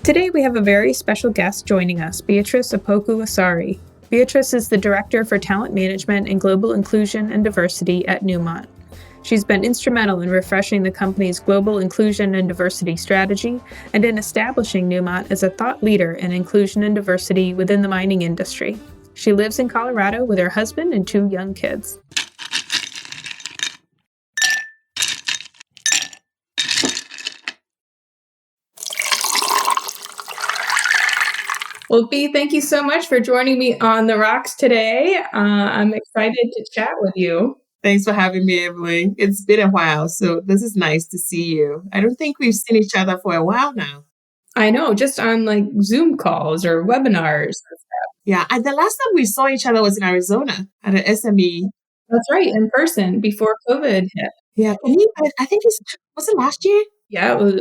Today we have a very special guest joining us, Beatrice Opoku-Asare. Beatrice is the Director for Talent Management and Global Inclusion and Diversity at Newmont. She's been instrumental in refreshing the company's global inclusion and diversity strategy and in establishing Newmont as a thought leader in inclusion and diversity within the mining industry. She lives in Colorado with her husband and 2 young kids. Well, Bea, thank you so much for joining me on The Rocks today. I'm excited to chat with you. Thanks for having me, Emily. It's been a while, so this is nice to see you. I don't think we've seen each other for a while now. I know, just on like Zoom calls or webinars. Yeah, the last time we saw each other was in Arizona at an SME. That's right, in person before COVID hit. Yeah, I think was it last year? Yeah, it was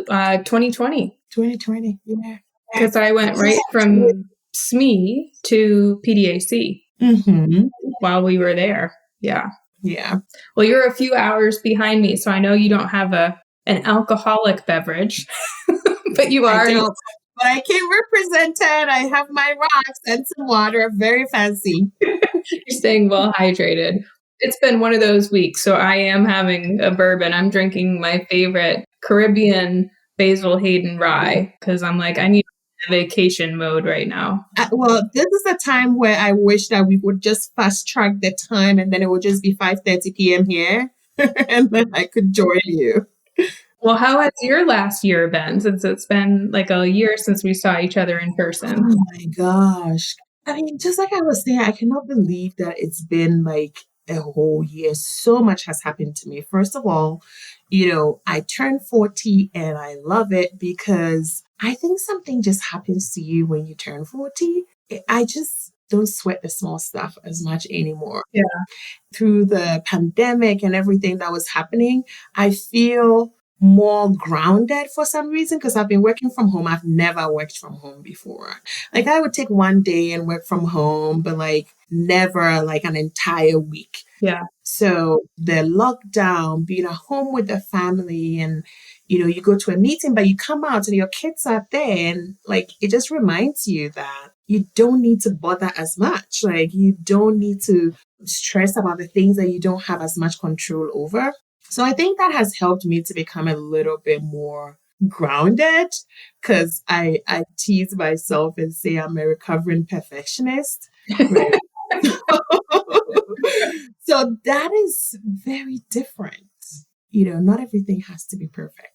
2020. 2020, yeah. Because I went right from SME to PDAC while we were there. Yeah. Yeah. Well, you're a few hours behind me, so I know you don't have an alcoholic beverage, but you are. I don't, but I came represented. I have my rocks and some water. Very fancy. You're staying well hydrated. It's been one of those weeks, so I am having a bourbon. I'm drinking my favorite Caribbean Basil Hayden rye because I'm like, I need vacation mode right now. Well, this is the time where I wish that we would just fast track the time and then it would just be 5:30 p.m. here and then I could join you. Well, how has your last year been, since it's been like a year since we saw each other in person? Oh my gosh. I mean, just like I was saying, I cannot believe that it's been like a whole year. So much has happened to me. First of all, I turned 40 and I love it because I think something just happens to you when you turn 40. I just don't sweat the small stuff as much anymore. Yeah. Through the pandemic and everything that was happening, I feel more grounded for some reason because I've been working from home. I've never worked from home before. Like I would take one day and work from home, but like never like an entire week. Yeah. So the lockdown, being at home with the family and, you go to a meeting, but you come out and your kids are there and like, it just reminds you that you don't need to bother as much. Like you don't need to stress about the things that you don't have as much control over. So I think that has helped me to become a little bit more grounded because I tease myself and say I'm a recovering perfectionist. Right? So that is very different. Not everything has to be perfect.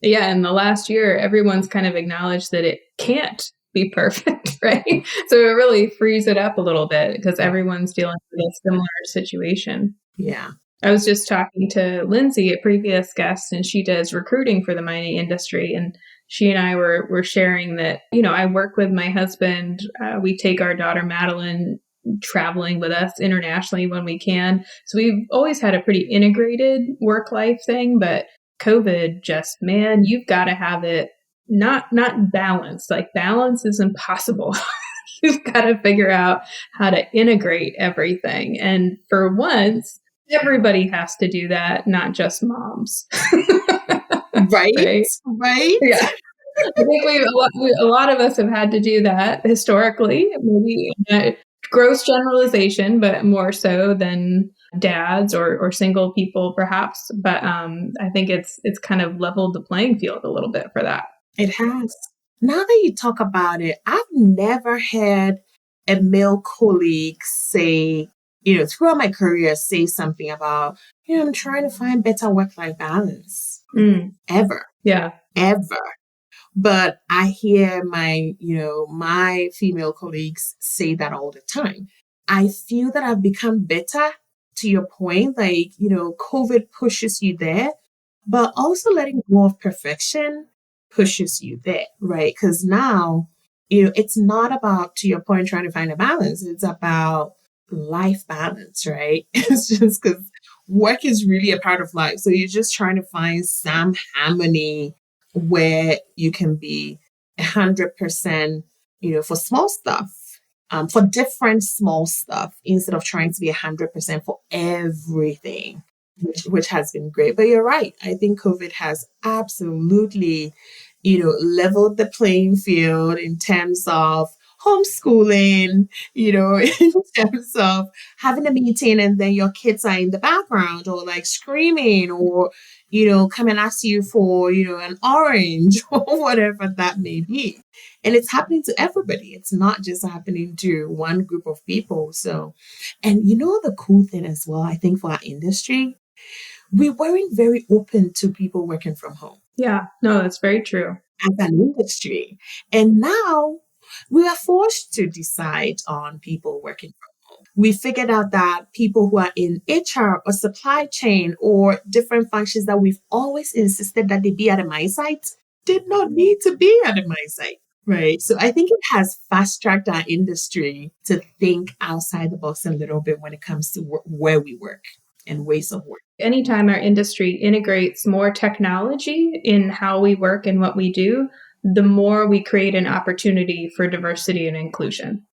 Yeah. In the last year, everyone's kind of acknowledged that it can't be perfect, right? So it really frees it up a little bit because everyone's dealing with a similar situation. Yeah. I was just talking to Lindsay, a previous guest, and she does recruiting for the mining industry. And she and I were sharing that, I work with my husband. We take our daughter, Madeline, traveling with us internationally when we can. So we've always had a pretty integrated work-life thing, but COVID just, man, you've got to have it not balanced. Like balance is impossible. You've got to figure out how to integrate everything. And for once, everybody has to do that, not just moms. Right? Yeah. I think a lot of us have had to do that historically, maybe gross generalization, but more so than dads or single people perhaps. But I think it's kind of leveled the playing field a little bit for that. It has. Now that you talk about it, I've never had a male colleague say, throughout my career, say something about, I'm trying to find better work-life balance. Ever. Yeah. Ever. But I hear my female colleagues say that all the time. I feel that I've become better to your point. Like, COVID pushes you there, but also letting go of perfection pushes you there, right? Because now, it's not about, to your point, trying to find a balance. It's about life balance, right? It's just because work is really a part of life. So you're just trying to find some harmony where you can be 100%, for small stuff, for different small stuff, instead of trying to be 100% for everything, which has been great. But you're right. I think COVID has absolutely leveled the playing field in terms of homeschooling, in terms of having a meeting and then your kids are in the background or like screaming or, come and ask you for, an orange or whatever that may be. And it's happening to everybody. It's not just happening to one group of people. So, and the cool thing as well, I think for our industry, we weren't very open to people working from home. Yeah, no, that's very true. As an industry. And now we are forced to decide on people working from home. We figured out that people who are in HR or supply chain or different functions that we've always insisted that they be at a mine site did not need to be at a mine site. Right. So I think it has fast tracked our industry to think outside the box a little bit when it comes to where we work and ways of work. Anytime our industry integrates more technology in how we work and what we do, the more we create an opportunity for diversity and inclusion.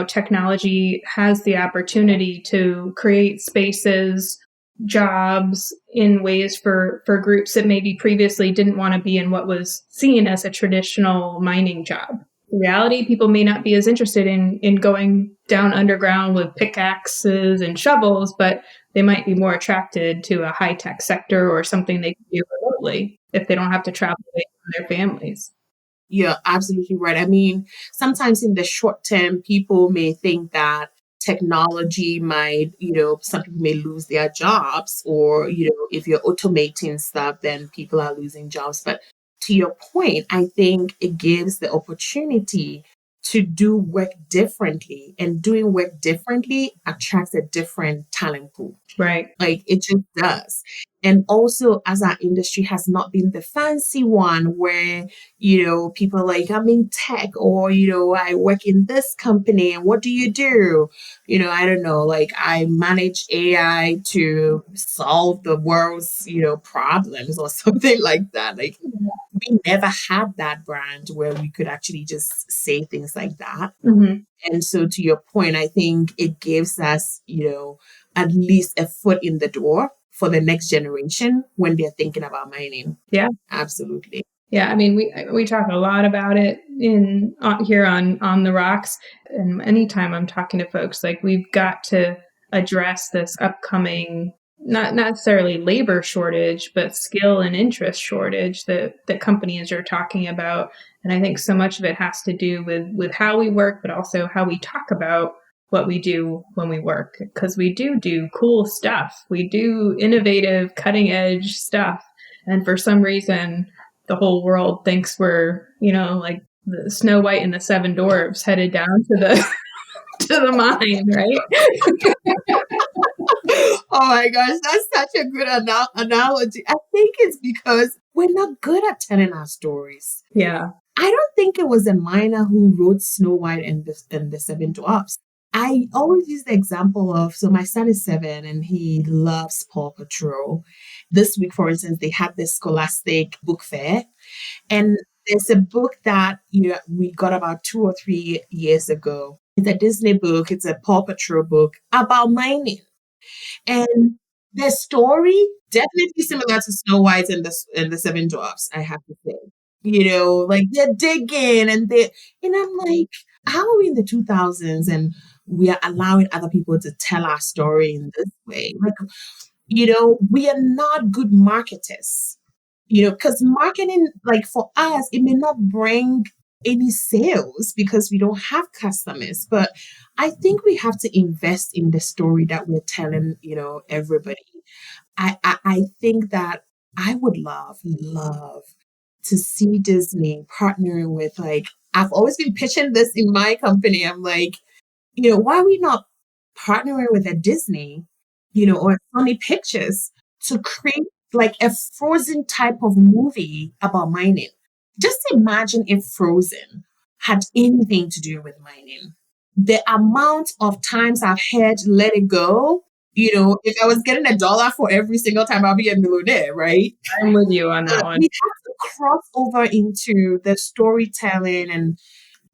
Technology has the opportunity to create spaces, jobs in ways for groups that maybe previously didn't want to be in what was seen as a traditional mining job. In reality, people may not be as interested in going down underground with pickaxes and shovels, but they might be more attracted to a high-tech sector or something they can do remotely if they don't have to travel away from their families. You're absolutely right. I mean, sometimes in the short term, people may think that technology might, some people may lose their jobs or, if you're automating stuff, then people are losing jobs. But to your point, I think it gives the opportunity to do work differently, and doing work differently attracts a different talent pool. Right. Like it just does. And also, as our industry has not been the fancy one where, people are like, I'm in tech or, I work in this company and what do you do? I don't know, like I manage AI to solve the world's, problems or something like that. Like we never had that brand where we could actually just say things like that. Mm-hmm. And so to your point, I think it gives us, at least a foot in the door for the next generation when they're thinking about mining. Yeah, absolutely. Yeah, I mean, we talk a lot about it here on the Rocks, and anytime I'm talking to folks, like we've got to address this upcoming, not necessarily labor shortage, but skill and interest shortage that companies are talking about. And I think so much of it has to do with how we work, but also how we talk about what we do when we work, because we do cool stuff. We do innovative, cutting edge stuff. And for some reason, the whole world thinks we're, like the Snow White and the Seven Dwarfs headed down to the to the mine, right? Oh my gosh, that's such a good analogy. I think it's because we're not good at telling our stories. Yeah. I don't think it was a miner who wrote Snow White and the Seven Dwarfs. I always use the example of, so my son is 7 and he loves Paw Patrol. This week, for instance, they had this Scholastic book fair. And there's a book that we got about 2 or 3 years ago. It's a Disney book. It's a Paw Patrol book about mining. And the story definitely similar to Snow White and the Seven Dwarfs, I have to say. Like they're digging and I'm like, how are we in the 2000s and we are allowing other people to tell our story in this way? Like, we are not good marketers, because marketing, like for us, it may not bring any sales because we don't have customers. But I think we have to invest in the story that we're telling, everybody. I think that I would love to see Disney partnering with, like, I've always been pitching this in my company. I'm like, why are we not partnering with a Disney, or Sony Pictures to create like a Frozen type of movie about mining? Just imagine if Frozen had anything to do with mining. The amount of times I've heard Let It Go, if I was getting $1 for every single time, I'll be a millionaire, right? I'm with you on that one. We have to cross over into the storytelling and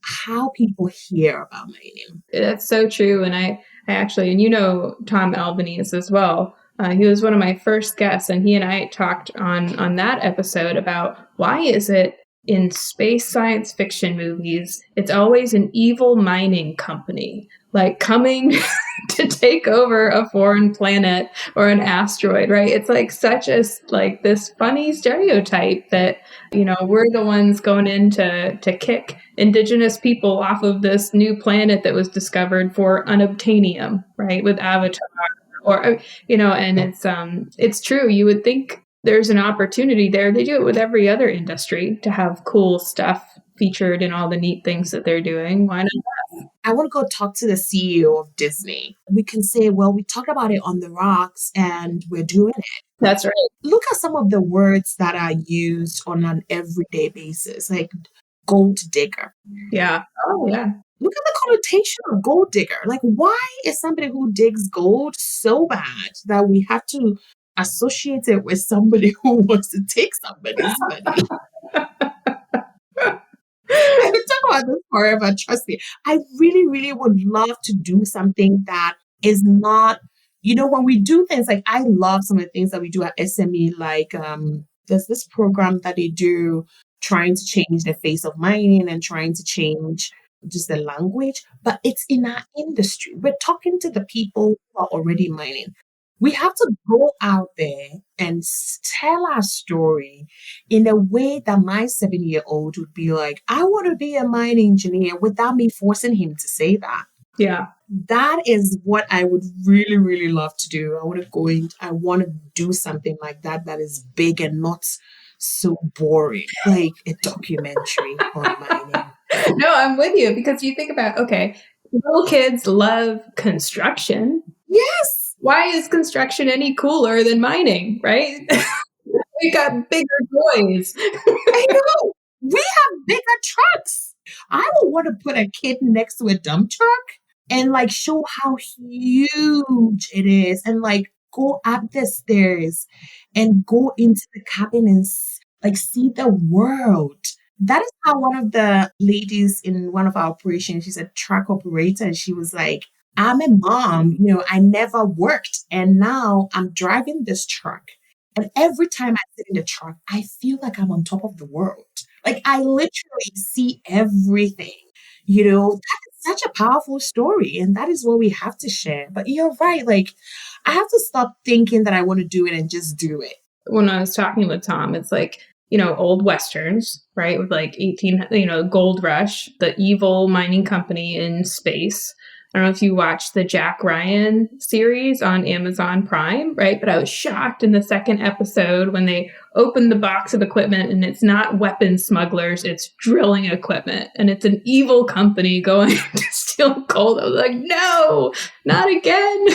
how people hear about mining. That's so true. And I actually, and Tom Albanese as well. He was one of my first guests, and he and I talked on that episode about why is it in space science fiction movies, it's always an evil mining company, like coming to take over a foreign planet or an asteroid, right? It's like such a, like this funny stereotype that, we're the ones going in to kick indigenous people off of this new planet that was discovered for unobtainium, right? With Avatar or, and it's true. You would think there's an opportunity there. They do it with every other industry to have cool stuff featured in all the neat things that they're doing. Why not? I want to go talk to the CEO of Disney. We can say, well, we talked about it on the rocks and we're doing it. That's right. Look at some of the words that are used on an everyday basis, like gold digger. Yeah. Oh, yeah. Look at the connotation of gold digger. Like, why is somebody who digs gold so bad that we have to associate it with somebody who wants to take somebody's money? I could talk about this forever. Trust me. I really, really would love to do something that is not, when we do things like, I love some of the things that we do at SME, like there's this program that they do trying to change the face of mining and trying to change just the language, but it's in our industry. We're talking to the people who are already mining. We have to go out there and tell our story in a way that my 7-year-old would be like, I want to be a mine engineer, without me forcing him to say that. Yeah. That is what I would really, really love to do. I want to do something like that is big and not so boring, like a documentary on mining. No, I'm with you, because you think about, okay, little kids love construction. Yes. Why is construction any cooler than mining, right? We got bigger toys. I know. We have bigger trucks. I would want to put a kid next to a dump truck and like show how huge it is, and like go up the stairs and go into the cabin and like see the world. That is how one of the ladies in one of our operations, she's a truck operator, and she was like, I'm a mom, I never worked, and now I'm driving this truck. And every time I sit in the truck, I feel like I'm on top of the world. Like I literally see everything. That is such a powerful story. And that is what we have to share. But you're right. Like I have to stop thinking that I want to do it and just do it. When I was talking with Tom, it's like, old Westerns, right? With like Gold Rush, the evil mining company in space. I don't know if you watched the Jack Ryan series on Amazon Prime, right? But I was shocked in the second episode when they opened the box of equipment and it's not weapons smugglers, it's drilling equipment. And it's an evil company going to steal gold. I was like, no, not again.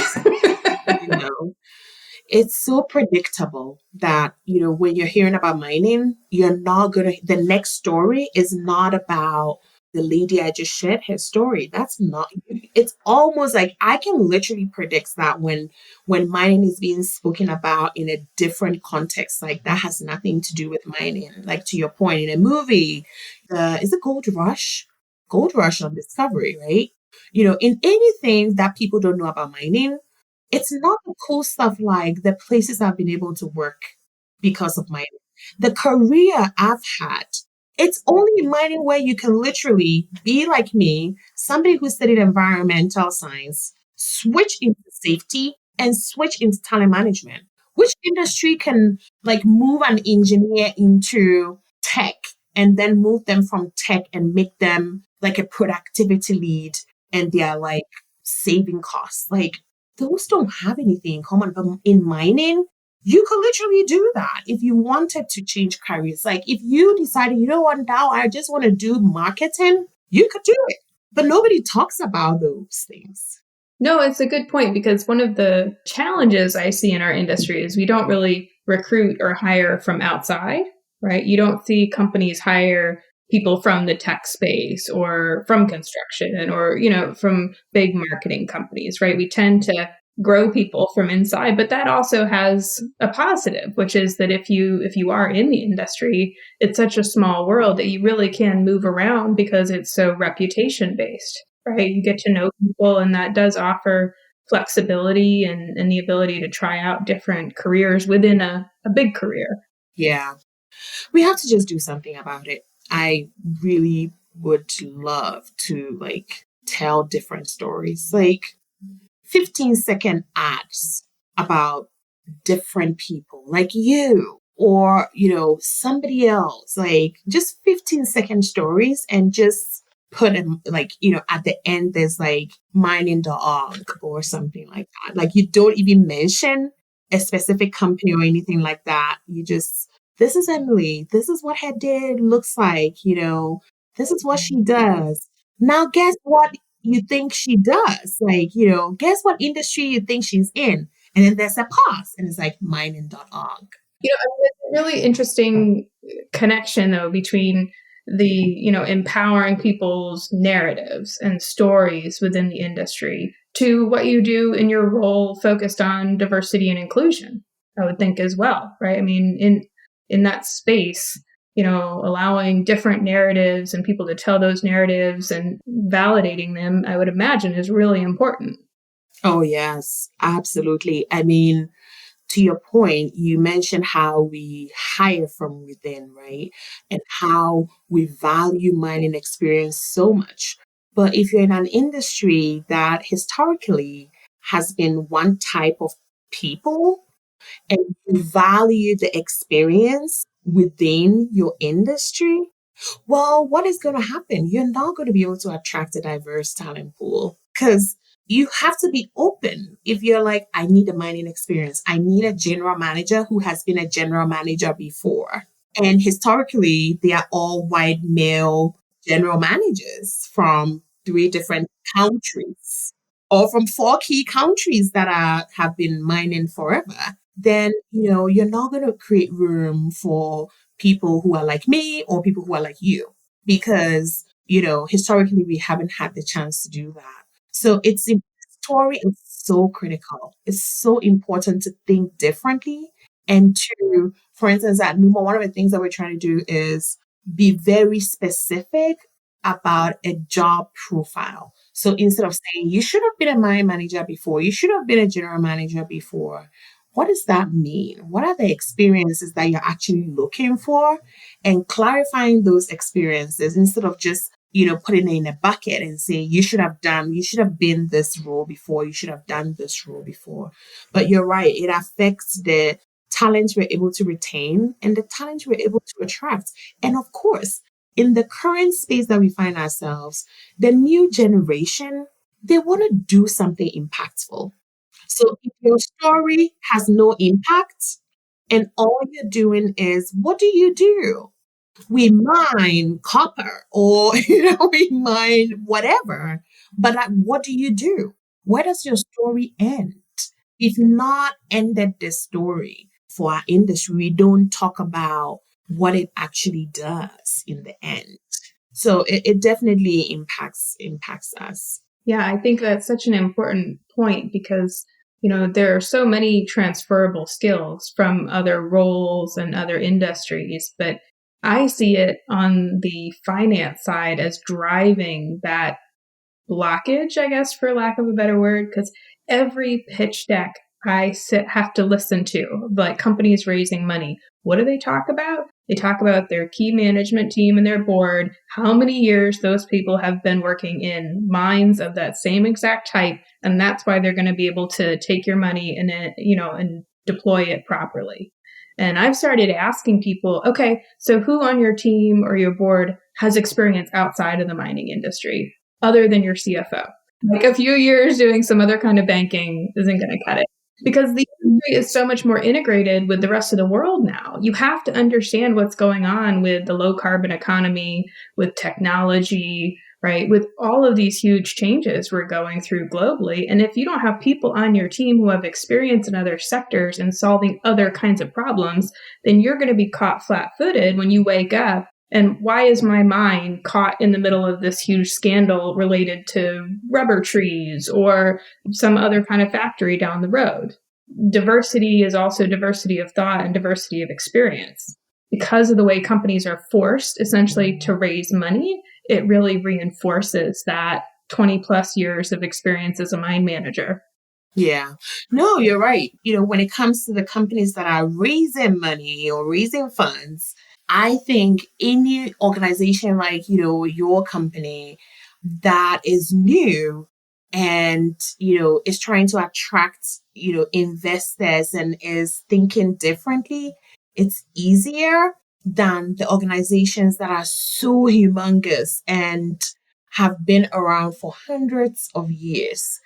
It's so predictable that, when you're hearing about mining, the next story is not about the lady I just shared her story. That's not, it's almost like I can literally predict that when mining is being spoken about in a different context, like that has nothing to do with mining. Like to your point, in a movie, is it Gold Rush? Gold Rush on Discovery, right? In anything that people don't know about mining, it's not the cool stuff like the places I've been able to work because of mining. The career I've had, it's only in mining where you can literally be like me, somebody who studied environmental science, switch into safety and switch into talent management. Which industry can like move an engineer into tech and then move them from tech and make them like a productivity lead, and they're like saving costs? Like those don't have anything in common. But in mining, you could literally do that if you wanted to change careers. Like if you decided, now I just want to do marketing, you could do it. But nobody talks about those things. No, it's a good point, because one of the challenges I see in our industry is we don't really recruit or hire from outside, right? You don't see companies hire people from the tech space or from construction or, from big marketing companies, right? We tend to grow people from inside, but that also has a positive, which is that if you are in the industry, it's such a small world that you really can move around because it's so reputation based, right? You get to know people, and that does offer flexibility and the ability to try out different careers within a big career. Yeah. We have to just do something about it. I really would love to like tell different stories, like 15-second ads about different people like you or somebody else, like just 15-second stories, and just put them like at the end there's like mining.org or something like that. Like you don't even mention a specific company or anything like that. You just, this is Emily, this is what her day looks like, this is what she does. Now guess what you think she does, like guess what industry you think she's in. And then there's a pause, and it's like mining.org. It's a really interesting connection, though, between the, empowering people's narratives and stories within the industry to what you do in your role focused on diversity and inclusion, I would think as well, right? I mean, in that space, allowing different narratives and people to tell those narratives and validating them, I would imagine is really important. Oh, yes, absolutely. I mean, to your point, you mentioned how we hire from within, right? And how we value mining experience so much. But if you're in an industry that historically has been one type of people, and you value the experience within your industry, well, what is going to happen? You're not going to be able to attract a diverse talent pool because you have to be open. If you're like, I need a mining experience, I need a general manager who has been a general manager before. And historically, they are all white male general managers from 3 different countries or from 4 key countries that have been mining forever. Then, you're not going to create room for people who are like me or people who are like you because, historically we haven't had the chance to do that. So story is so critical. It's so important to think differently and to, for instance, at Newmont, one of the things that we're trying to do is be very specific about a job profile. So instead of saying you should have been a mine manager before, you should have been a general manager before, what does that mean? What are the experiences that you're actually looking for? And clarifying those experiences instead of just, putting it in a bucket and saying you should have been this role before, you should have done this role before. But you're right, it affects the talents we're able to retain and the talents we're able to attract. And of course, in the current space that we find ourselves, the new generation, they want to do something impactful. So if your story has no impact and all you're doing is, what do you do? We mine copper or, we mine whatever. But like, what do you do? Where does your story end? If not ended the story for our industry, we don't talk about what it actually does in the end. So it definitely impacts us. Yeah, I think that's such an important point because, there are so many transferable skills from other roles and other industries, but I see it on the finance side as driving that blockage, I guess, for lack of a better word, because every pitch deck have to listen to, like companies raising money. What do they talk about? They talk about their key management team and their board, how many years those people have been working in mines of that same exact type, and that's why they're going to be able to take your money and and deploy it properly. And I've started asking people, okay, so who on your team or your board has experience outside of the mining industry other than your CFO? Like a few years doing some other kind of banking isn't going to cut it because the industry is so much more integrated with the rest of the world now. You have to understand what's going on with the low carbon economy, with technology, right? With all of these huge changes we're going through globally. And if you don't have people on your team who have experience in other sectors and solving other kinds of problems, then you're going to be caught flat footed when you wake up. And why is my mine caught in the middle of this huge scandal related to rubber trees or some other kind of factory down the road? Diversity is also diversity of thought and diversity of experience. Because of the way companies are forced essentially to raise money, it really reinforces that 20 plus years of experience as a mine manager. Yeah. No, you're right. When it comes to the companies that are raising money or raising funds, I think any organization like, your company that is new and, is trying to attract, investors and is thinking differently, it's easier than the organizations that are so humongous and have been around for hundreds of years.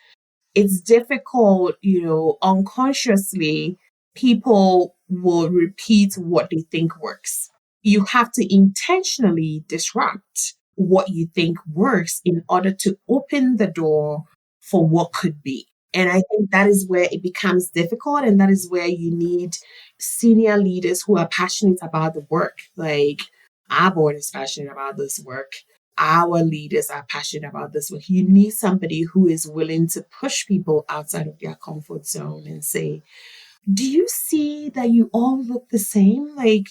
It's difficult, unconsciously, people will repeat what they think works. You have to intentionally disrupt what you think works in order to open the door for what could be. And I think that is where it becomes difficult. And that is where you need senior leaders who are passionate about the work. Like, our board is passionate about this work. Our leaders are passionate about this work. You need somebody who is willing to push people outside of their comfort zone and say, do you see that you all look the same? Like,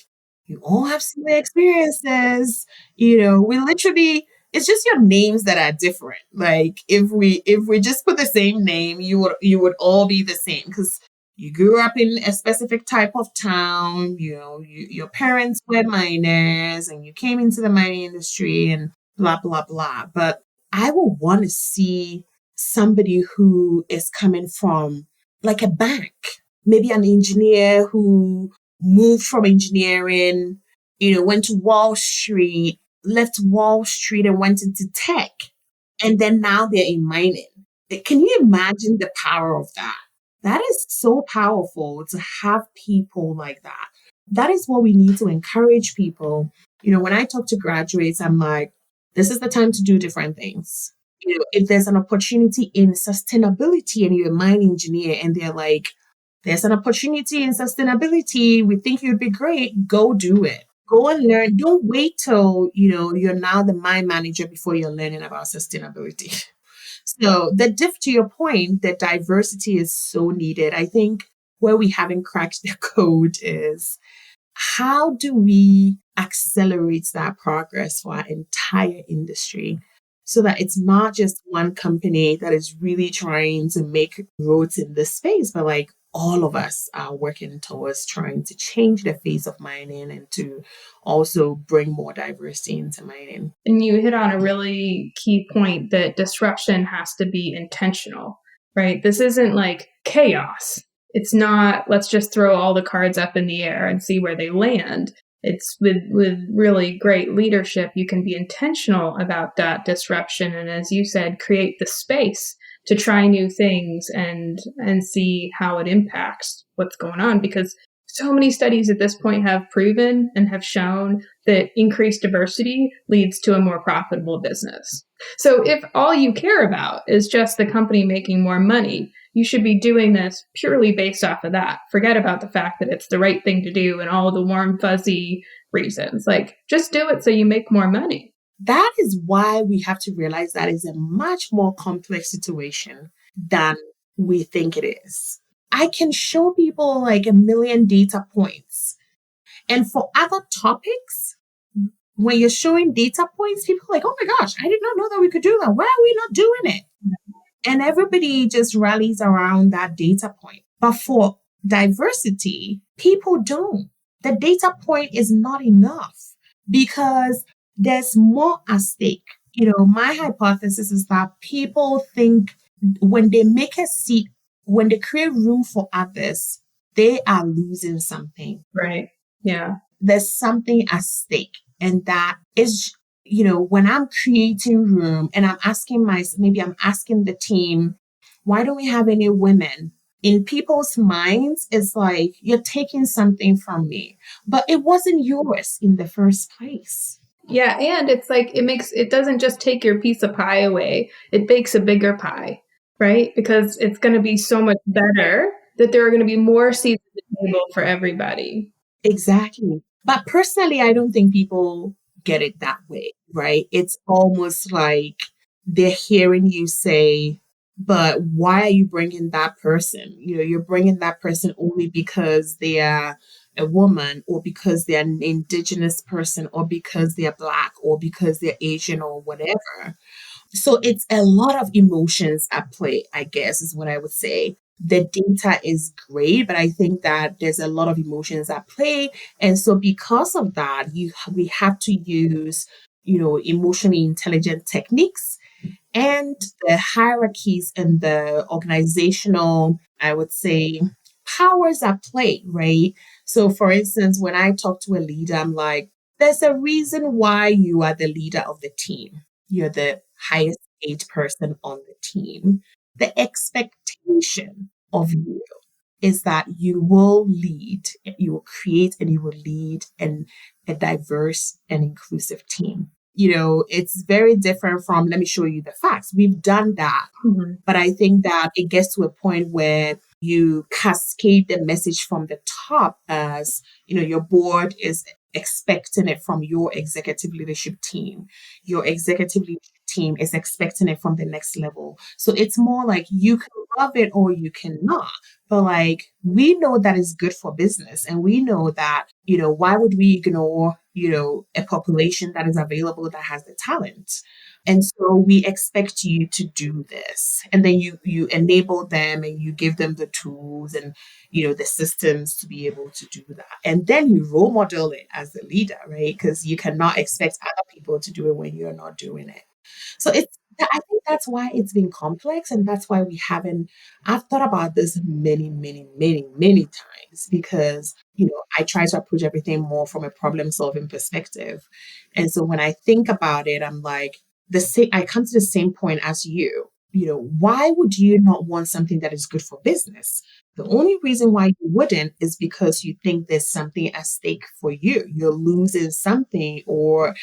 you all have similar experiences. We literally, it's just your names that are different. Like, if we just put the same name, you would all be the same because you grew up in a specific type of town. Your parents were miners and you came into the mining industry and blah blah blah. But I would want to see somebody who is coming from like a bank, maybe an engineer who moved from engineering, went to Wall Street, left Wall Street and went into tech. And then now they're in mining. Can you imagine the power of that? That is so powerful to have people like that. That is what we need to encourage people. When I talk to graduates, I'm like, this is the time to do different things. If there's an opportunity in sustainability and you're a mine engineer and they're like, there's an opportunity in sustainability, we think you'd be great, go do it. Go and learn. Don't wait till, you're now the mine manager before you're learning about sustainability. So to your point, the diversity is so needed. I think where we haven't cracked the code is how do we accelerate that progress for our entire industry so that it's not just one company that is really trying to make roads in this space, but like all of us are working towards trying to change the face of mining and to also bring more diversity into mining. And you hit on a really key point that disruption has to be intentional, right? This isn't like chaos. It's not, let's just throw all the cards up in the air and see where they land. It's with really great leadership, you can be intentional about that disruption. And as you said, create the space to try new things and see how it impacts what's going on. Because so many studies at this point have proven and have shown that increased diversity leads to a more profitable business. So if all you care about is just the company making more money, you should be doing this purely based off of that. Forget about the fact that it's the right thing to do and all the warm, fuzzy reasons. Like, just do it so you make more money. That is why we have to realize that is a much more complex situation than we think it is. I can show people like a million data points. And for other topics, when you're showing data points, people are like, oh my gosh, I did not know that we could do that. Why are we not doing it? And everybody just rallies around that data point. But for diversity, people don't. The data point is not enough because there's more at stake. My hypothesis is that people think when they make a seat, when they create room for others, they are losing something. Right. Yeah. There's something at stake. And that is, when I'm creating room and I'm asking the team, why don't we have any women? In people's minds, it's like, you're taking something from me, but it wasn't yours in the first place. Yeah. And it's like, it doesn't just take your piece of pie away. It bakes a bigger pie, right? Because it's going to be so much better that there are going to be more seats at the table for everybody. Exactly. But personally, I don't think people get it that way, right? It's almost like they're hearing you say, but why are you bringing that person? You're bringing that person only because they are a woman or because they're an indigenous person or because they're Black or because they're Asian or whatever. So it's a lot of emotions at play, I guess, is what I would say. the data is great, but I think that there's a lot of emotions at play. And so because of that, we have to use, emotionally intelligent techniques and the hierarchies and the organizational, I would say, powers at play, right? So, for instance, when I talk to a leader, I'm like, there's a reason why you are the leader of the team. You're the highest paid person on the team. The expectation of you is that you will lead, you will create and you will lead a diverse and inclusive team. It's very different from, let me show you the facts. We've done that. Mm-hmm. But I think that it gets to a point where you cascade the message from the top as, your board is expecting it from your executive leadership team. Your executive leadership team is expecting it from the next level. So it's more like you can love it or you cannot. But like, we know that is good for business. And we know that, why would we ignore, a population that is available that has the talent? And so we expect you to do this. And then you enable them and you give them the tools and, the systems to be able to do that. And then you role model it as a leader, right? Because you cannot expect other people to do it when you're not doing it. So I think that's why it's been complex. And that's why I've thought about this many, many, many, many times because, I try to approach everything more from a problem solving perspective. And so when I think about it, I'm like, I come to the same point as you. Why would you not want something that is good for business? The only reason why you wouldn't is because you think there's something at stake for you. You're losing something, or,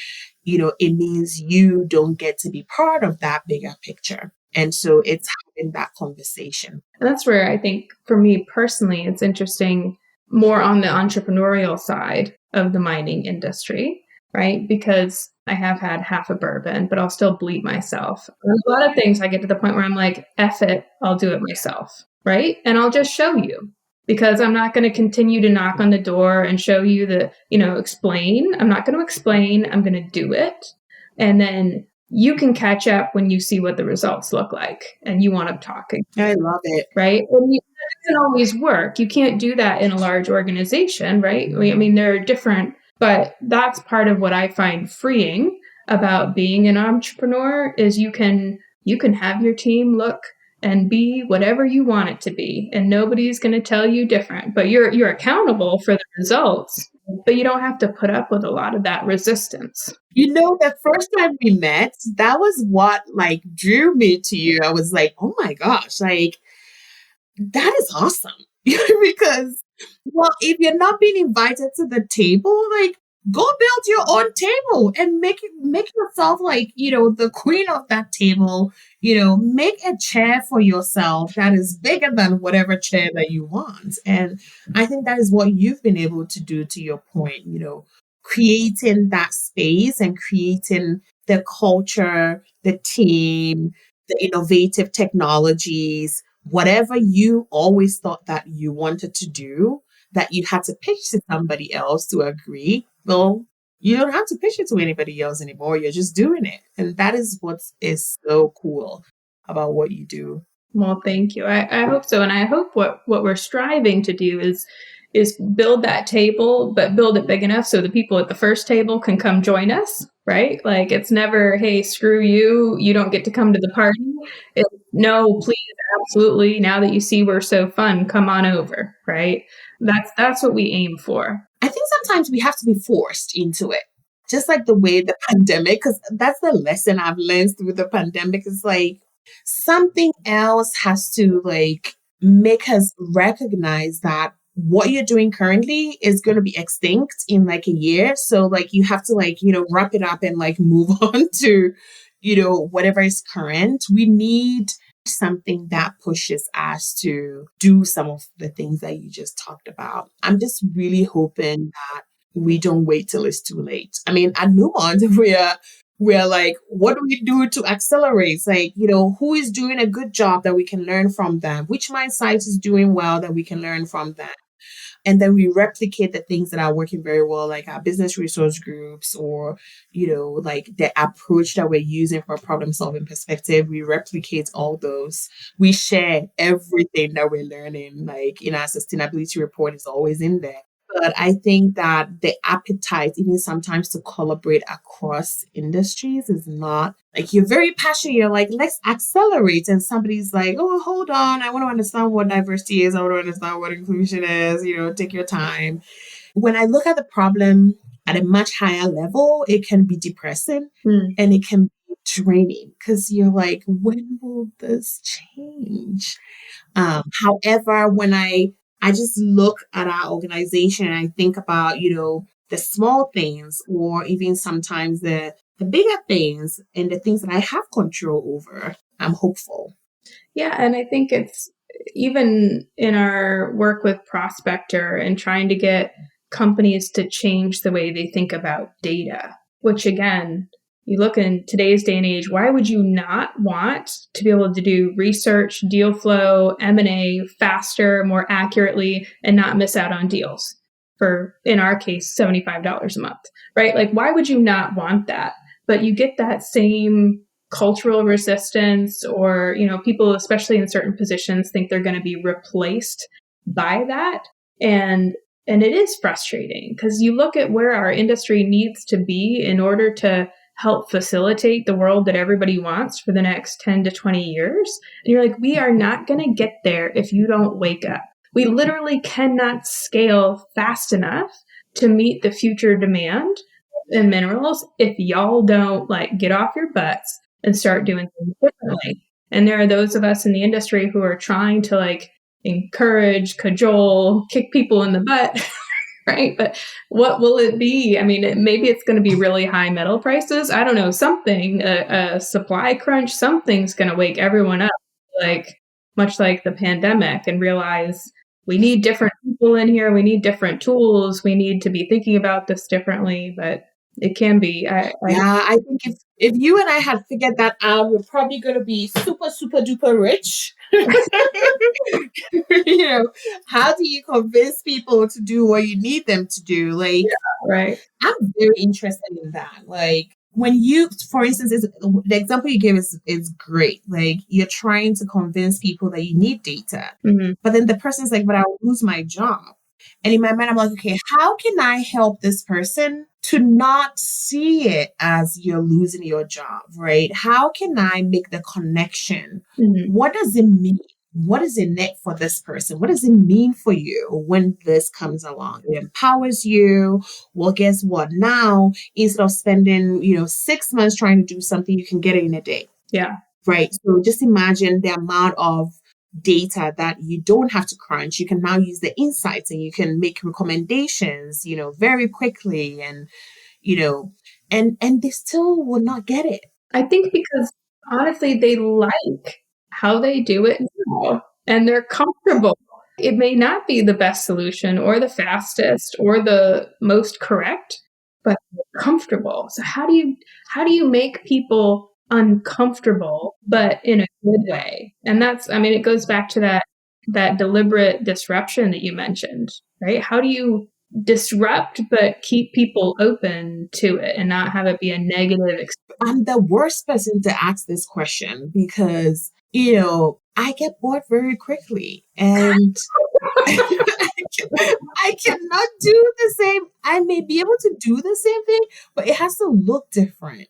it means you don't get to be part of that bigger picture. And so it's having that conversation. And that's where I think for me personally, it's interesting more on the entrepreneurial side of the mining industry, right? Because I have had half a bourbon, but I'll still bleed myself. And a lot of things I get to the point where I'm like, F it, I'll do it myself, right? And I'll just show you because I'm not going to continue to knock on the door and show you explain. I'm not going to explain. I'm going to do it. And then you can catch up when you see what the results look like and you want to talk. I love it. Right? And it doesn't always work. You can't do that in a large organization, right? I mean, they're different, but that's part of what I find freeing about being an entrepreneur is you can have your team look and be whatever you want it to be, and nobody's going to tell you different, but you're accountable for the results, but you don't have to put up with a lot of that resistance. The first time we met, that was what like drew me to you. I was like, oh my gosh, like that is awesome. Because, well, if you're not being invited to the table, like go build your own table and make yourself like, the queen of that table, make a chair for yourself that is bigger than whatever chair that you want. And I think that is what you've been able to do, to your point, creating that space and creating the culture, the team, the innovative technologies, whatever you always thought that you wanted to do, that you had to pitch to somebody else to agree. Well, you don't have to pitch it to anybody else anymore. You're just doing it. And that is what is so cool about what you do. Well, thank you. I hope so. And I hope what we're striving to do is build that table, but build it big enough so the people at the first table can come join us, right? Like it's never, hey, screw you, you don't get to come to the party. No, please, absolutely. Now that you see we're so fun, come on over, right? That's what we aim for. I think sometimes we have to be forced into it. Just like the way the pandemic, because that's the lesson I've learned through the pandemic, is like something else has to like make us recognize that what you're doing currently is going to be extinct in like a year. So like you have to like, wrap it up and like move on to, whatever is current. We need something that pushes us to do some of the things that you just talked about. I'm just really hoping that we don't wait till it's too late. I mean, at Newmont, we're like, what do we do to accelerate? Like, who is doing a good job that we can learn from them? Which mine site is doing well that we can learn from them? And then we replicate the things that are working very well, like our business resource groups, or, like the approach that we're using for a problem solving perspective. We replicate all those. We share everything that we're learning, like in our sustainability report is always in there. But I think that the appetite, even sometimes to collaborate across industries, is not like you're very passionate. You're like, let's accelerate. And somebody's like, oh, hold on. I want to understand what diversity is. I want to understand what inclusion is. Take your time. When I look at the problem at a much higher level, it can be depressing and it can be draining because you're like, when will this change? However, when I just look at our organization and I think about, the small things or even sometimes the bigger things and the things that I have control over, I'm hopeful. Yeah, and I think it's even in our work with Prospector and trying to get companies to change the way they think about data, which again, you look in today's day and age, why would you not want to be able to do research, deal flow, M&A faster, more accurately, and not miss out on deals for, in our case, $75 a month, right? Like, why would you not want that? But you get that same cultural resistance, or, people, especially in certain positions, think they're going to be replaced by that. And it is frustrating because you look at where our industry needs to be in order to help facilitate the world that everybody wants for the next 10 to 20 years. And you're like, we are not going to get there if you don't wake up. We literally cannot scale fast enough to meet the future demand in minerals if y'all don't get off your butts and start doing things differently. And there are those of us in the industry who are trying to encourage, cajole, kick people in the butt. Right. But what will it be? I mean, maybe it's going to be really high metal prices. I don't know, something, a supply crunch, something's going to wake everyone up, much like the pandemic, and realize we need different people in here. We need different tools. We need to be thinking about this differently, but it can be. I think if you and I had figured that out, we're probably going to be super, super duper rich. How do you convince people to do what you need them to do? Right. I'm very interested in that. When you, for instance, the example you gave is great. You're trying to convince people that you need data, but then the person's like, but I'll lose my job. And in my mind, I'm like, okay, how can I help this person to not see it as you're losing your job, right? How can I make the connection? What does it mean? What is in it for this person? What does it mean for you when this comes along? It empowers you. Well, guess what? Now, instead of spending, 6 months trying to do something, you can get it in a day. Yeah. Right. So just imagine the amount of data that you don't have to crunch. You can now use the insights and you can make recommendations, very quickly, and and they still will not get it. I think because honestly, they like how they do it now and they're comfortable. It may not be the best solution or the fastest or the most correct, but they're comfortable. So how do you make people uncomfortable, but in a good way? And that's, it goes back to that deliberate disruption that you mentioned, right? How do you disrupt but keep people open to it and not have it be a negative experience? I'm the worst person to ask this question because, I get bored very quickly and I cannot do the same. I may be able to do the same thing, but it has to look different.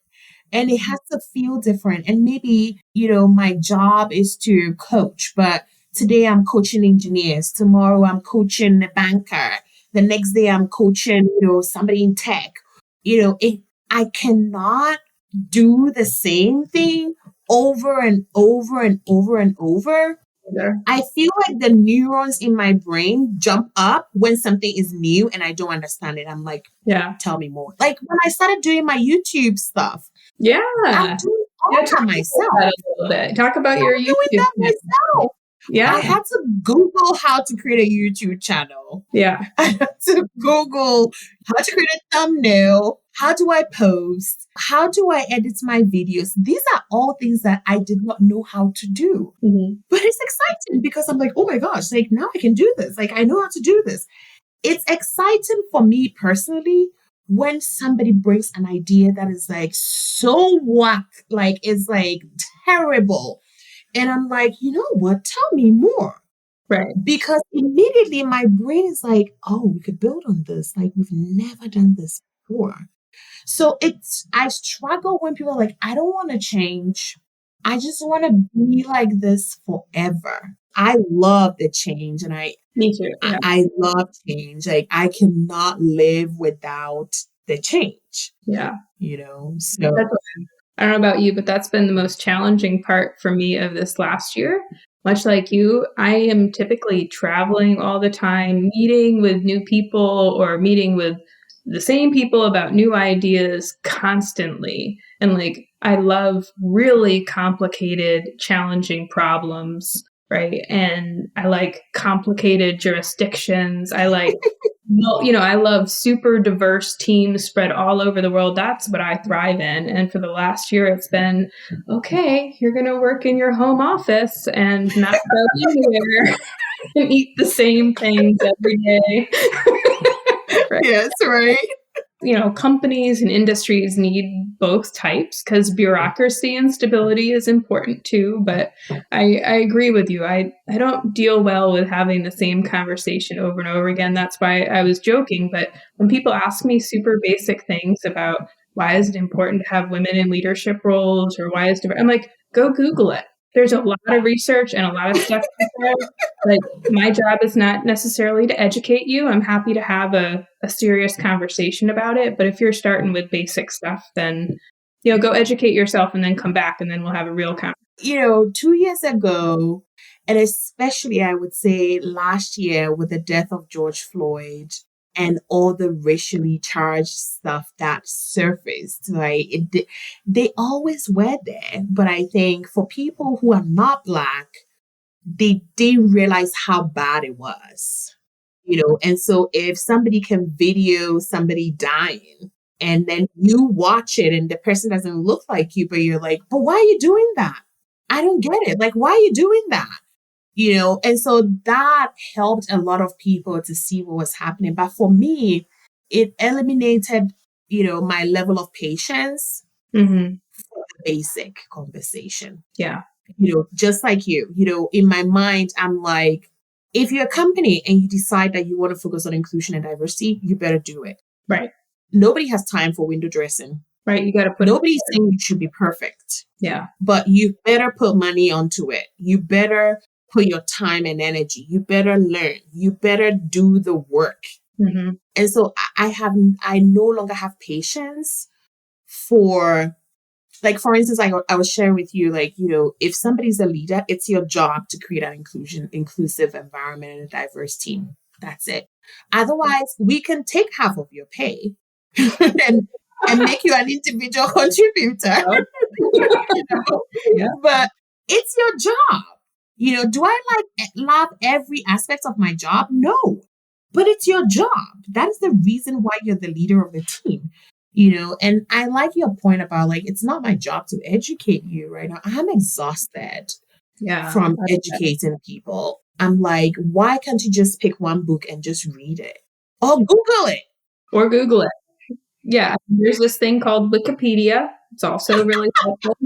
And it has to feel different. And maybe, my job is to coach, but today I'm coaching engineers. Tomorrow I'm coaching a banker. The next day I'm coaching, somebody in tech. I cannot do the same thing over and over and over and over. Yeah. I feel like the neurons in my brain jump up when something is new and I don't understand it. I'm like, yeah, tell me more. Like when I started doing my YouTube stuff. Yeah. I'm doing all that myself. A little bit. Talk about your YouTube. Doing that myself. Yeah. I had to Google how to create a YouTube channel. Yeah. I had to Google how to create a thumbnail. How do I post? How do I edit my videos? These are all things that I did not know how to do. Mm-hmm. But it's exciting because I'm like, oh my gosh, like now I can do this. Like I know how to do this. It's exciting for me personally when somebody brings an idea that is like so whack, like it's like terrible. And I'm like, you know what? Tell me more. Right. Because immediately my brain is like, oh, we could build on this. Like we've never done this before. So I struggle when people are like, I don't want to change. I just want to be like this forever. I love the change and Me too. Yeah. I love change. Like I cannot live without the change, Yeah. So I don't know about you, but that's been the most challenging part for me of this last year. Much like you, I am typically traveling all the time, meeting with new people or meeting with the same people about new ideas constantly. And like, I love really complicated, challenging problems, right? And I like complicated jurisdictions. I like I love super diverse teams spread all over the world. That's what I thrive in. And for the last year, it's been, okay, you're going to work in your home office and not go anywhere and eat the same things every day. right. Yes, right. Companies and industries need both types because bureaucracy and stability is important too. But I agree with you. I don't deal well with having the same conversation over and over again. That's why I was joking. But when people ask me super basic things about why is it important to have women in leadership roles or why is it, I'm like, go Google it. There's a lot of research and a lot of stuff. Like my job is not necessarily to educate you. I'm happy to have a serious conversation about it. But if you're starting with basic stuff, then, go educate yourself and then come back and then we'll have a real conversation. 2 years ago, and especially I would say last year with the death of George Floyd and all the racially charged stuff that surfaced, right? They always were there. But I think for people who are not Black, they didn't realize how bad it was, and so if somebody can video somebody dying and then you watch it and the person doesn't look like you, but you're like, but why are you doing that? I don't get it. Like, why are you doing that? And so that helped a lot of people to see what was happening. But for me, it eliminated, my level of patience for the basic conversation. Yeah. Just like you, in my mind, I'm like, if you're a company and you decide that you want to focus on inclusion and diversity, you better do it. Right. Nobody has time for window dressing. Right. You got to put Nobody's saying you should be perfect. Yeah. But you better put money onto it. You better put your time and energy. You better learn. You better do the work. Mm-hmm. And so I no longer have patience for, like, for instance, I was sharing with you, like, if somebody's a leader, it's your job to create an inclusive environment and a diverse team. That's it. Otherwise, we can take half of your pay and make you an individual contributor. Yeah. But it's your job. Do I love every aspect of my job? No. But it's your job. That is the reason why you're the leader of the team. And I like your point about, like, it's not my job to educate you right now. I'm exhausted from educating people. I'm like, why can't you just pick one book and just read it? Or Google it. Yeah. There's this thing called Wikipedia. It's also really helpful.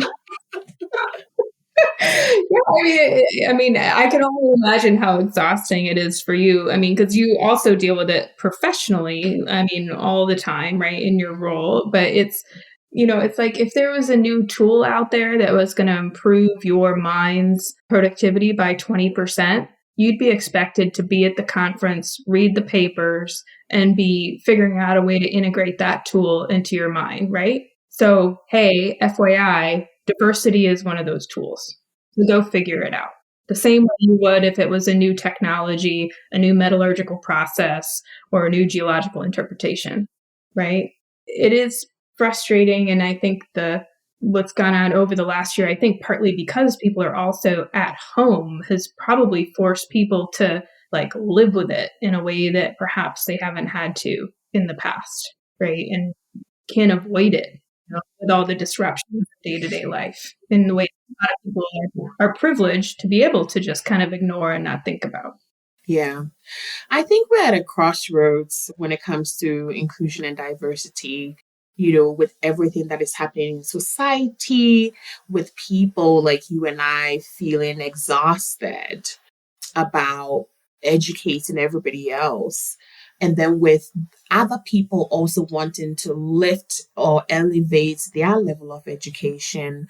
Yeah, I mean, I can only imagine how exhausting it is for you. I mean, because you also deal with it professionally, I mean, all the time, right, in your role. But it's like if there was a new tool out there that was going to improve your mind's productivity by 20%, you'd be expected to be at the conference, read the papers, and be figuring out a way to integrate that tool into your mind, right? So, hey, FYI, diversity is one of those tools. So go figure it out. The same way you would if it was a new technology, a new metallurgical process, or a new geological interpretation, right? It is frustrating. And I think the what's gone on over the last year, I think partly because people are also at home, has probably forced people to like live with it in a way that perhaps they haven't had to in the past, right? And can avoid it, with all the disruptions of day-to-day life in the way a lot of people are privileged to be able to just kind of ignore and not think about. Yeah. I think we're at a crossroads when it comes to inclusion and diversity, with everything that is happening in society, with people like you and I feeling exhausted about educating everybody else. And then with other people also wanting to lift or elevate their level of education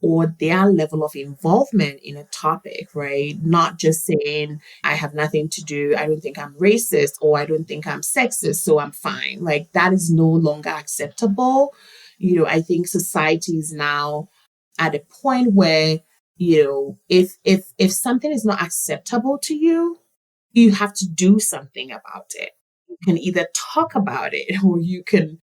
or their level of involvement in a topic, right? Not just saying, I have nothing to do, I don't think I'm racist, or I don't think I'm sexist, so I'm fine. Like that is no longer acceptable. I think society is now at a point where, if something is not acceptable to you, you have to do something about it. You can either talk about it or you can,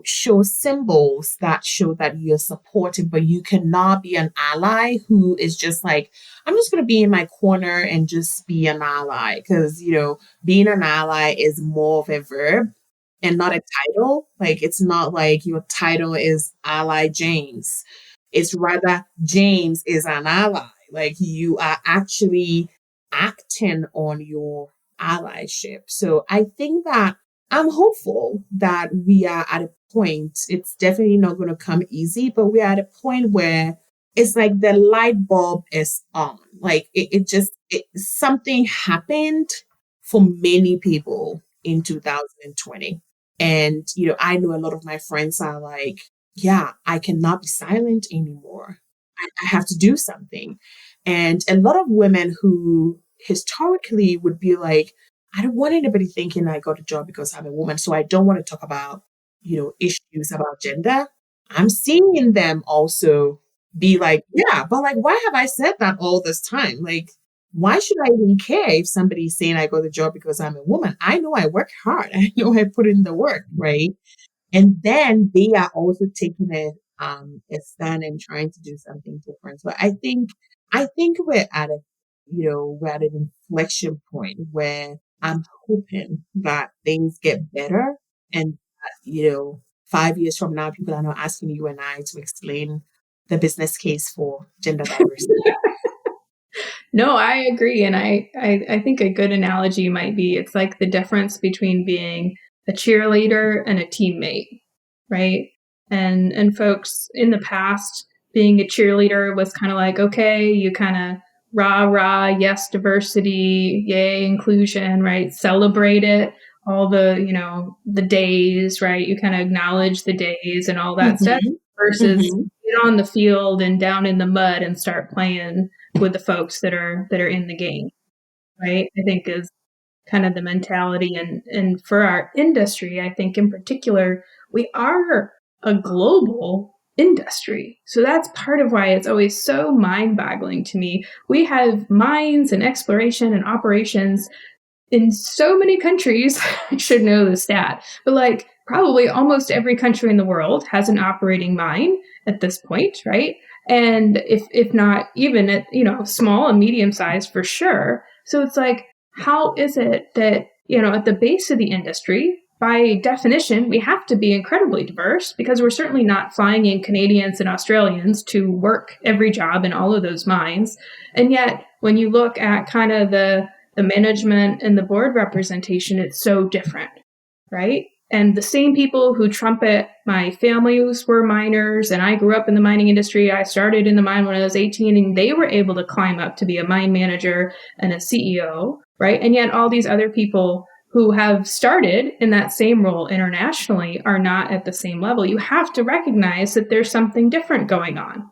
show symbols that show that you're supportive, but you cannot be an ally who is just like, I'm just going to be in my corner and just be an ally. Because, being an ally is more of a verb and not a title. Like, it's not like your title is Ally James. It's rather James is an ally. Like, you are actually acting on your allyship. So I think that I'm hopeful that we are at a point, it's definitely not going to come easy, but we're at a point where it's like the light bulb is on. Like something happened for many people in 2020. And, I know a lot of my friends are like, yeah, I cannot be silent anymore. I have to do something. And a lot of women who historically would be like, I don't want anybody thinking I got a job because I'm a woman. So I don't want to talk about, issues about gender. I'm seeing them also be like, yeah, but like, why have I said that all this time? Like, why should I even care if somebody's saying I got the job because I'm a woman? I know I work hard. I know I put in the work, right? And then they are also taking a stand and trying to do something different. So I think we're at an inflection point where I'm hoping that things get better and that, 5 years from now, people are not asking you and I to explain the business case for gender diversity. No, I agree. And I think a good analogy might be it's like the difference between being a cheerleader and a teammate, right? And folks in the past, being a cheerleader was kind of like, okay, you kind of rah rah, yes, diversity, yay, inclusion, right? Celebrate it, all the days, right? You kind of acknowledge the days and all that stuff Mm-hmm. versus Mm-hmm. get on the field and down in the mud and start playing with the folks that are in the game, right? I think is kind of the mentality. And for our industry, I think in particular, we are a global industry. So that's part of why it's always so mind-boggling to me. We have mines and exploration and operations in so many countries. I should know the stat, but like probably almost every country in the world has an operating mine at this point, right? And if not even at small and medium size for sure. So it's like, how is it that at the base of the industry, by definition, we have to be incredibly diverse because we're certainly not flying in Canadians and Australians to work every job in all of those mines. And yet, when you look at kind of the management and the board representation, it's so different, right? And the same people who trumpet my families were miners, and I grew up in the mining industry. I started in the mine when I was 18, and they were able to climb up to be a mine manager and a CEO, right? And yet all these other people who have started in that same role internationally are not at the same level. You have to recognize that there's something different going on,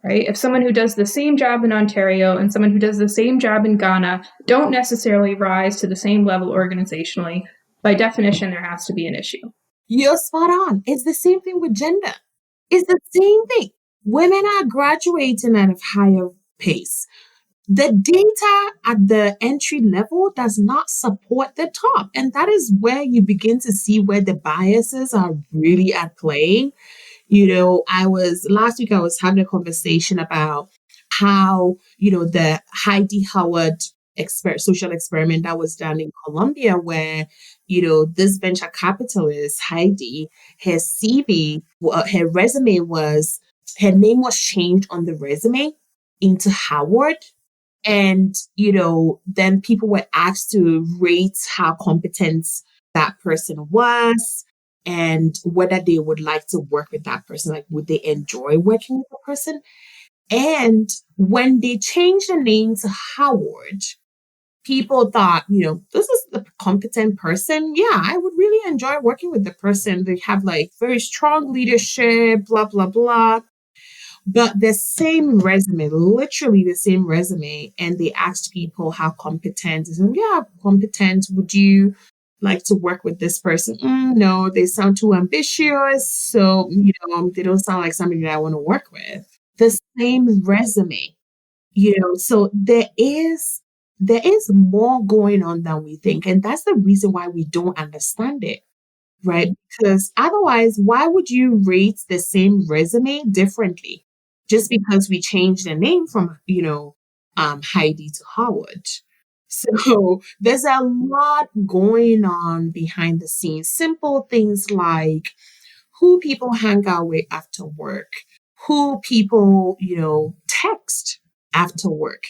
right? If someone who does the same job in Ontario and someone who does the same job in Ghana don't necessarily rise to the same level organizationally, by definition, there has to be an issue. You're spot on. It's the same thing with gender. It's the same thing. Women are graduating at a higher pace. The data at the entry level does not support the top. And that is where you begin to see where the biases are really at play. Last week I was having a conversation about how, the Heidi Howard social experiment that was done in Colombia, where, this venture capitalist, Heidi, her CV, her resume was, her name was changed on the resume into Howard. And, then people were asked to rate how competent that person was and whether they would like to work with that person. Like, would they enjoy working with the person? And when they changed the name to Howard, people thought, this is the competent person. Yeah, I would really enjoy working with the person. They have like very strong leadership, blah, blah, blah. But the same resume, literally the same resume, and they asked people how competent. They said, yeah, competent. Would you like to work with this person? No, they sound too ambitious. So, they don't sound like somebody that I want to work with. The same resume, so there is more going on than we think. And that's the reason why we don't understand it. Right? Because otherwise, why would you rate the same resume differently? Just because we changed the name from, Heidi to Howard. So there's a lot going on behind the scenes. Simple things like who people hang out with after work, who people, text after work.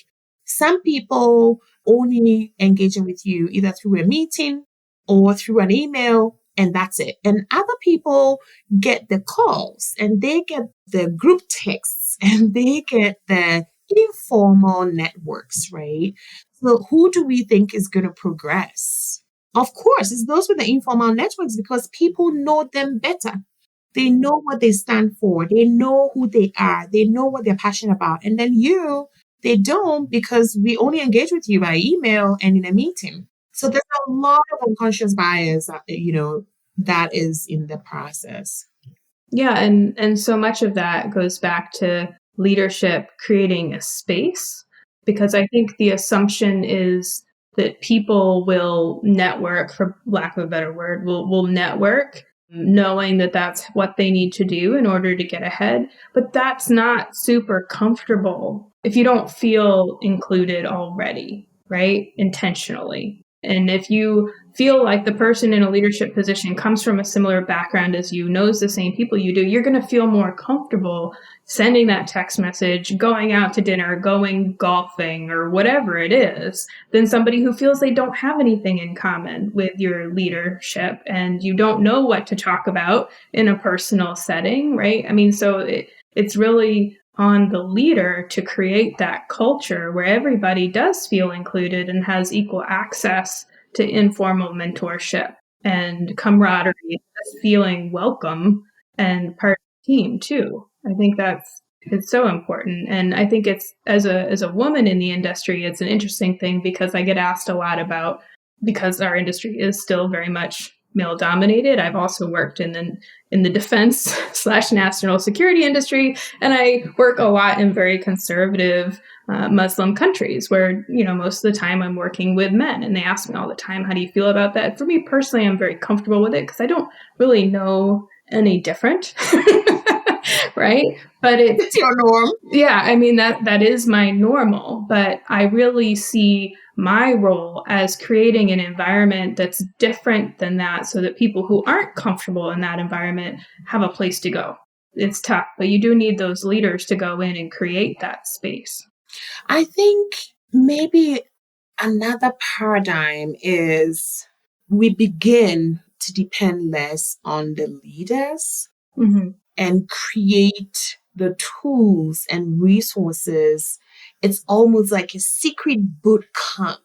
Some people only engaging with you either through a meeting or through an email, and that's it. And other people get the calls and they get the group texts and they get the informal networks, right? So who do we think is going to progress? Of course, it's those with the informal networks because people know them better. They know what they stand for. They know who they are. They know what they're passionate about. And then they don't because we only engage with you by email and in a meeting. So there's a lot of unconscious bias, that is in the process. Yeah, and so much of that goes back to leadership creating a space, because I think the assumption is that people will network, for lack of a better word, will network knowing that that's what they need to do in order to get ahead. But that's not super comfortable if you don't feel included already, right? Intentionally. And if you feel like the person in a leadership position comes from a similar background as you, knows the same people you do, you're going to feel more comfortable sending that text message, going out to dinner, going golfing, or whatever it is, than somebody who feels they don't have anything in common with your leadership and you don't know what to talk about in a personal setting, right? I mean, so it's really on the leader to create that culture where everybody does feel included and has equal access to informal mentorship and camaraderie, feeling welcome and part of the team too. I think it's so important. And I think it's, as a woman in the industry, it's an interesting thing because I get asked a lot about, because our industry is still very much male dominated. I've also worked in the defense / national security industry, and I work a lot in very conservative Muslim countries where, most of the time I'm working with men, and they ask me all the time, how do you feel about that? For me personally, I'm very comfortable with it because I don't really know any different. Right? But it's your norm. Yeah, I mean, that is my normal, but I really see my role as creating an environment that's different than that so that people who aren't comfortable in that environment have a place to go. It's tough, but you do need those leaders to go in and create that space. I think maybe another paradigm is we begin to depend less on the leaders and create the tools and resources. It's almost like a secret boot camp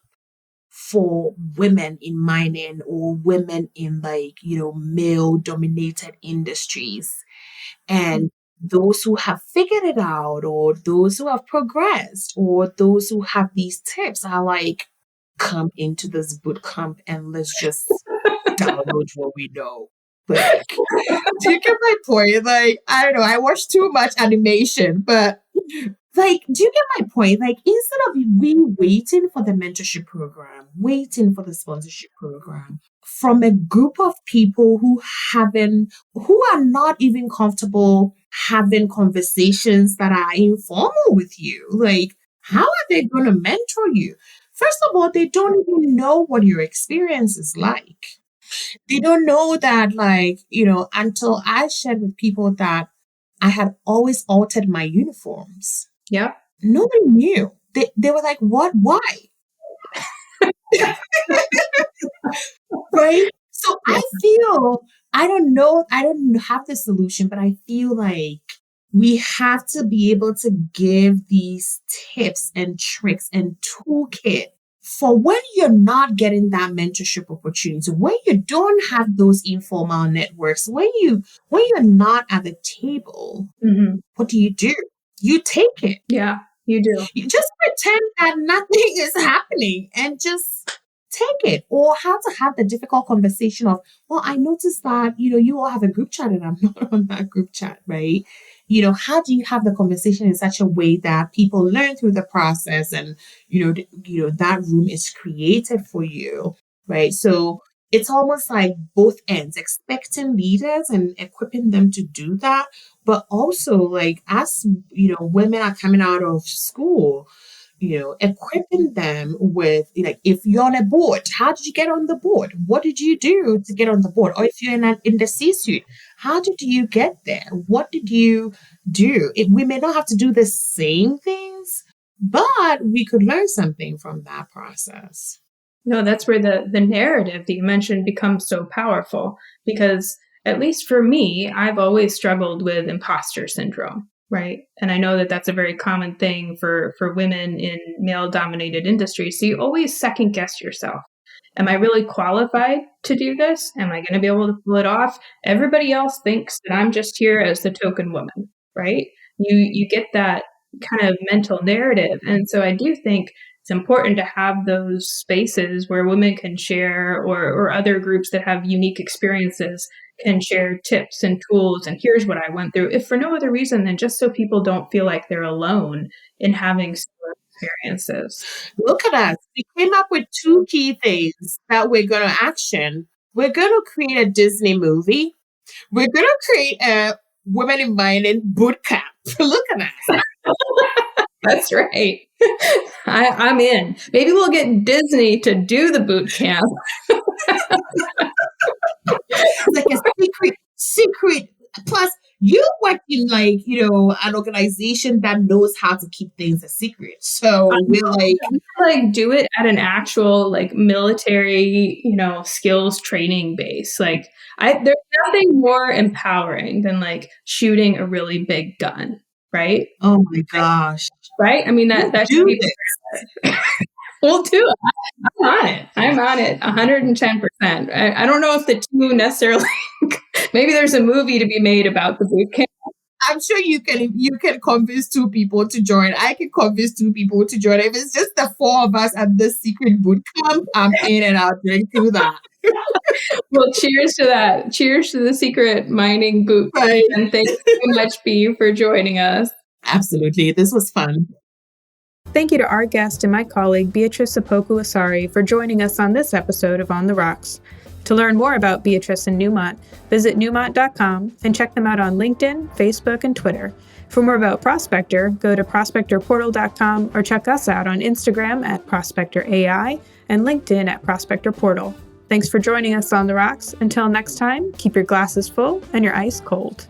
for women in mining or women in male dominated industries. And those who have figured it out or those who have progressed or those who have these tips are like, come into this boot camp and let's just download what we know. Like, do you get my point? Like, I don't know, I watch too much animation, but Like, do you get my point? Like, instead of we waiting for the mentorship program, waiting for the sponsorship program from a group of people who are not even comfortable having conversations that are informal with you, like, how are they going to mentor you? First of all, they don't even know what your experience is like. They don't know that, like, until I shared with people that I had always altered my uniforms. Yeah. Nobody knew. They were like, what? Why? Right? So Yeah. I feel, I don't have the solution, but I feel like we have to be able to give these tips and tricks and toolkit for when you're not getting that mentorship opportunity, when you don't have those informal networks, when you're not at the table, what do? You take it. Yeah, you do. You just pretend that nothing is happening and just take it. Or how to have the difficult conversation of, well, I noticed that, you all have a group chat and I'm not on that group chat, right? How do you have the conversation in such a way that people learn through the process and, that room is created for you, right? So it's almost like both ends, expecting leaders and equipping them to do that. But also, like, as, women are coming out of school, equipping them with, like, if you're on a board, how did you get on the board? What did you do to get on the board? Or if you're in the C-suite, how did you get there? What did you do? We may not have to do the same things, but we could learn something from that process. No, that's where the narrative that you mentioned becomes so powerful, because at least for me, I've always struggled with imposter syndrome, right? And I know that that's a very common thing for women in male-dominated industries. So you always second guess yourself. Am I really qualified to do this? Am I going to be able to pull it off? Everybody else thinks that I'm just here as the token woman, right? You get that kind of mental narrative. And so I do think it's important to have those spaces where women can share, or other groups that have unique experiences can share tips and tools. And here's what I went through, if for no other reason than just so people don't feel like they're alone in having similar experiences. Look at us. We came up with 2 key things that we're going to action. We're going to create a Disney movie. We're going to create a Women in Mining boot camp. Look at us. That's right. I'm in. Maybe we'll get Disney to do the boot camp. It's like a secret. Plus, you work in, like, an organization that knows how to keep things a secret. So we're like do it at an actual, like, military, skills training base. Like, there's nothing more empowering than, like, shooting a really big gun, right? Oh my gosh. Right? I mean, that should be we'll do it. I'm on it 110%. I don't know if the two necessarily maybe there's a movie to be made about the boot camp. I'm sure you can convince 2 people to join. I can convince 2 people to join. If it's just the 4 of us at this secret boot camp, I'm in and I'll drink through that. Well, cheers to that. Cheers to the secret mining boot camp. Right. And thanks so much, B, for joining us. Absolutely. This was fun. Thank you to our guest and my colleague, Beatrice Opoku-Asare, for joining us on this episode of On the Rocks. To learn more about Beatrice and Newmont, visit newmont.com and check them out on LinkedIn, Facebook, and Twitter. For more about Prospector, go to prospectorportal.com or check us out on Instagram at ProspectorAI and LinkedIn at Prospector Portal. Thanks for joining us on The Rocks. Until next time, keep your glasses full and your ice cold.